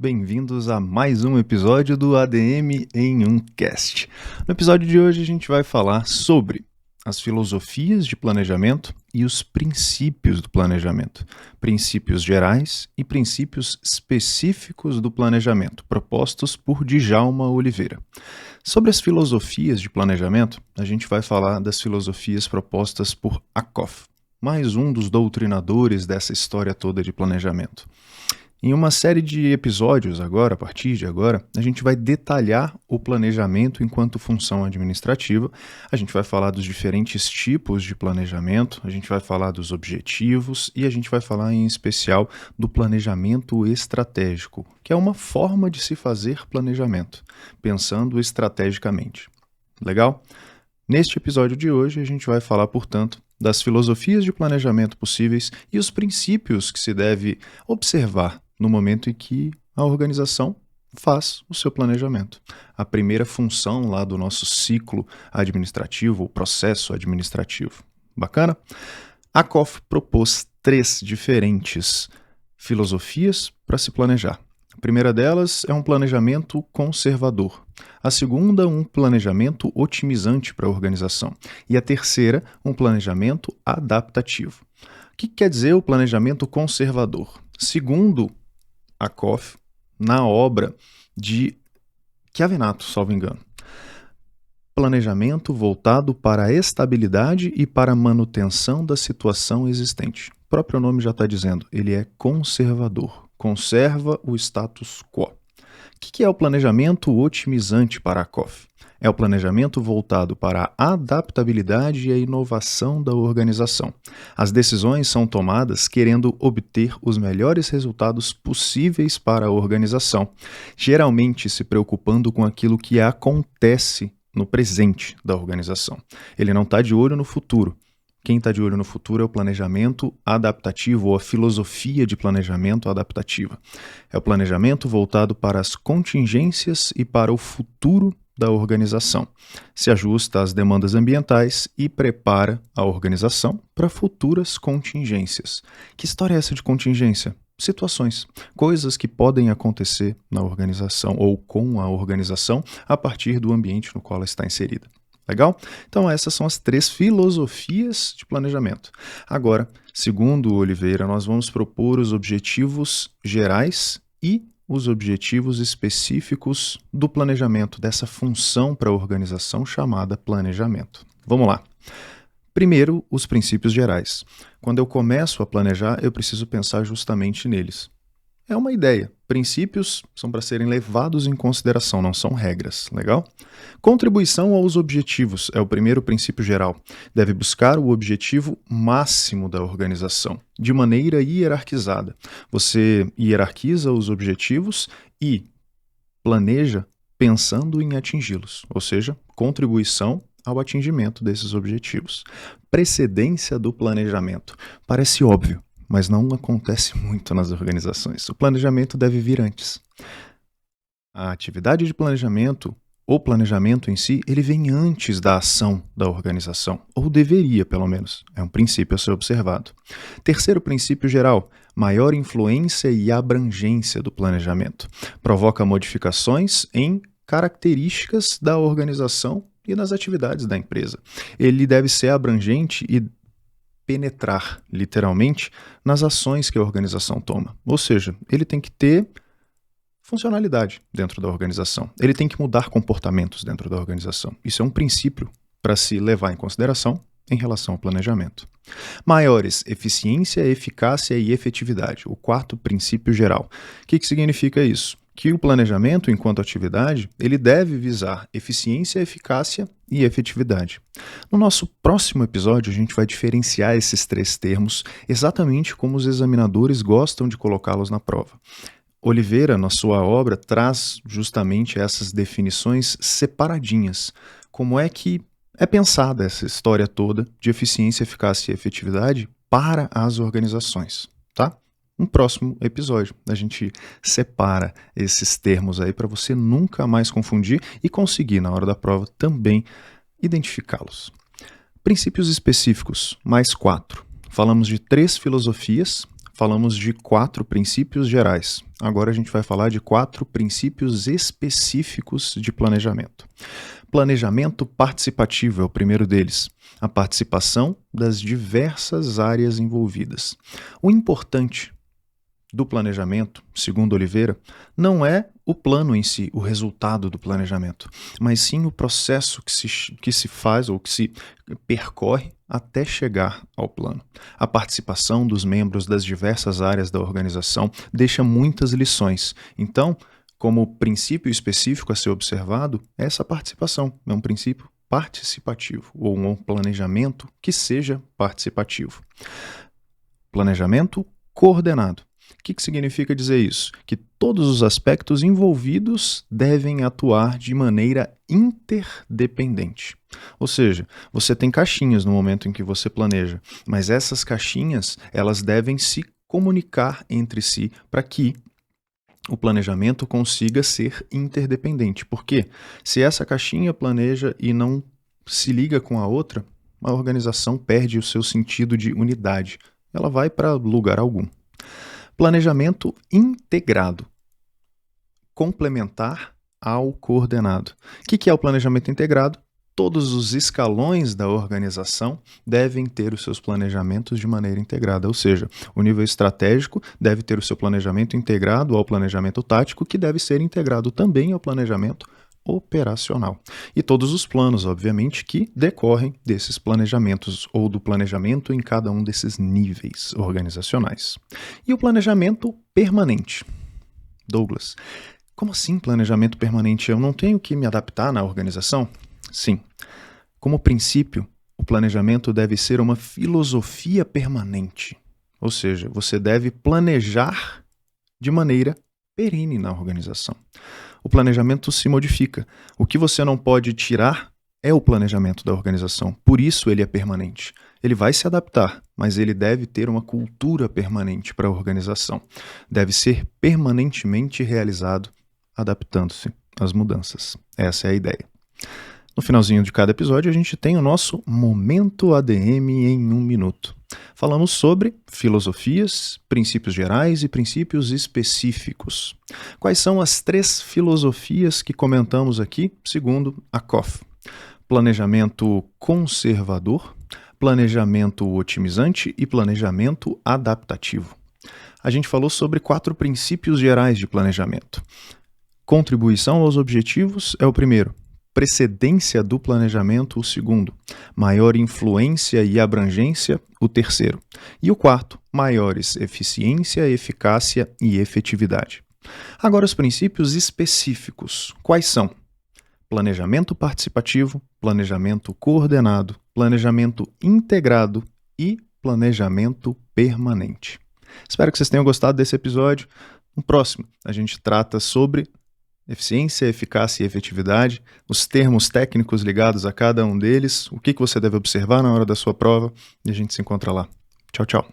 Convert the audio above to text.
bem-vindos a mais um episódio do ADM em um Cast. No episódio de hoje a gente vai falar sobre as filosofias de planejamento e os princípios do planejamento, princípios gerais e princípios específicos do planejamento, propostos por Djalma Oliveira. Sobre as filosofias de planejamento, a gente vai falar das filosofias propostas por Ackoff, mais um dos doutrinadores dessa história toda de planejamento. Em uma série de episódios agora, a partir de agora, a gente vai detalhar o planejamento enquanto função administrativa, a gente vai falar dos diferentes tipos de planejamento, a gente vai falar dos objetivos e a gente vai falar em especial do planejamento estratégico, que é uma forma de se fazer planejamento, pensando estrategicamente. Legal? Neste episódio de hoje, a gente vai falar, portanto, das filosofias de planejamento possíveis e os princípios que se deve observar no momento em que a organização faz o seu planejamento. A primeira função lá do nosso ciclo administrativo, o processo administrativo. Bacana? Ackoff propôs 3 diferentes filosofias para se planejar. A primeira delas é um planejamento conservador. A segunda, um planejamento otimizante para a organização. E a terceira, um planejamento adaptativo. O que quer dizer o planejamento conservador? Segundo Ackoff, na obra de Chiavenato, salvo engano, planejamento voltado para a estabilidade e para a manutenção da situação existente. O próprio nome já está dizendo, ele é conservador. Conserva o status quo. O que é o planejamento otimizante para Ackoff? É o planejamento voltado para a adaptabilidade e a inovação da organização. As decisões são tomadas querendo obter os melhores resultados possíveis para a organização, geralmente se preocupando com aquilo que acontece no presente da organização. Ele não está de olho no futuro. Quem está de olho no futuro é o planejamento adaptativo ou a filosofia de planejamento adaptativa. É o planejamento voltado para as contingências e para o futuro da organização. Se ajusta às demandas ambientais e prepara a organização para futuras contingências. Que história é essa de contingência? Situações, coisas que podem acontecer na organização ou com a organização a partir do ambiente no qual ela está inserida. Legal? Então essas são as 3 filosofias de planejamento. Agora, segundo Oliveira, nós vamos propor os objetivos gerais e os objetivos específicos do planejamento, dessa função para a organização chamada planejamento. Vamos lá. Primeiro, os princípios gerais. Quando eu começo a planejar, eu preciso pensar justamente neles. É uma ideia. Princípios são para serem levados em consideração, não são regras, legal? Contribuição aos objetivos é o primeiro princípio geral. Deve buscar o objetivo máximo da organização, de maneira hierarquizada. Você hierarquiza os objetivos e planeja pensando em atingi-los, ou seja, contribuição ao atingimento desses objetivos. Precedência do planejamento. Parece óbvio, mas não acontece muito nas organizações. O planejamento deve vir antes. A atividade de planejamento, o planejamento em si, ele vem antes da ação da organização, ou deveria, pelo menos. É um princípio a ser observado. Terceiro princípio geral, maior influência e abrangência do planejamento. Provoca modificações em características da organização e nas atividades da empresa. Ele deve ser abrangente e penetrar, literalmente, nas ações que a organização toma. Ou seja, ele tem que ter funcionalidade dentro da organização. Ele tem que mudar comportamentos dentro da organização. Isso é um princípio para se levar em consideração em relação ao planejamento. Maiores, eficiência, eficácia e efetividade. O 4º princípio geral. O que significa isso? Que o planejamento, enquanto atividade, ele deve visar eficiência, eficácia e efetividade. No nosso próximo episódio, a gente vai diferenciar esses 3 termos exatamente como os examinadores gostam de colocá-los na prova. Oliveira, na sua obra, traz justamente essas definições separadinhas. Como é que é pensada essa história toda de eficiência, eficácia e efetividade para as organizações, tá? No próximo episódio, a gente separa esses termos aí para você nunca mais confundir e conseguir, na hora da prova, também identificá-los. Princípios específicos, mais 4. Falamos de 3 filosofias, falamos de 4 princípios gerais. Agora a gente vai falar de 4 princípios específicos de planejamento. Planejamento participativo é o primeiro deles. A participação das diversas áreas envolvidas. O importante do planejamento, segundo Oliveira, não é o plano em si, o resultado do planejamento, mas sim o processo que se faz ou que se percorre até chegar ao plano. A participação dos membros das diversas áreas da organização deixa muitas lições. Então, como princípio específico a ser observado, é essa participação é um princípio participativo, ou um planejamento que seja participativo. Planejamento coordenado. O que significa dizer isso? Que todos os aspectos envolvidos devem atuar de maneira interdependente. Ou seja, você tem caixinhas no momento em que você planeja, mas essas caixinhas elas devem se comunicar entre si para que o planejamento consiga ser interdependente. Por quê? Se essa caixinha planeja e não se liga com a outra, a organização perde o seu sentido de unidade. Ela vai para lugar algum. Planejamento integrado, complementar ao coordenado. O que é o planejamento integrado? Todos os escalões da organização devem ter os seus planejamentos de maneira integrada, ou seja, o nível estratégico deve ter o seu planejamento integrado ao planejamento tático, que deve ser integrado também ao planejamento operacional. E todos os planos, obviamente, que decorrem desses planejamentos ou do planejamento em cada um desses níveis organizacionais. E o planejamento permanente. Douglas, como assim planejamento permanente? Eu não tenho que me adaptar na organização? Sim. Como princípio, o planejamento deve ser uma filosofia permanente. Ou seja, você deve planejar de maneira perene na organização. O planejamento se modifica. O que você não pode tirar é o planejamento da organização. Por isso ele é permanente. Ele vai se adaptar, mas ele deve ter uma cultura permanente para a organização. Deve ser permanentemente realizado, adaptando-se às mudanças. Essa é a ideia. No finalzinho de cada episódio, a gente tem o nosso Momento ADM em 1 minuto. Falamos sobre filosofias, princípios gerais e princípios específicos. Quais são as 3 filosofias que comentamos aqui, segundo a COF? Planejamento conservador, planejamento otimizante e planejamento adaptativo. A gente falou sobre 4 princípios gerais de planejamento. Contribuição aos objetivos é o primeiro. Precedência do planejamento, o segundo. Maior influência e abrangência, o terceiro. E o quarto, maiores eficiência, eficácia e efetividade. Agora os princípios específicos. Quais são? Planejamento participativo, planejamento coordenado, planejamento integrado e planejamento permanente. Espero que vocês tenham gostado desse episódio. No próximo, a gente trata sobre eficiência, eficácia e efetividade, os termos técnicos ligados a cada um deles, o que você deve observar na hora da sua prova, e a gente se encontra lá. Tchau, tchau.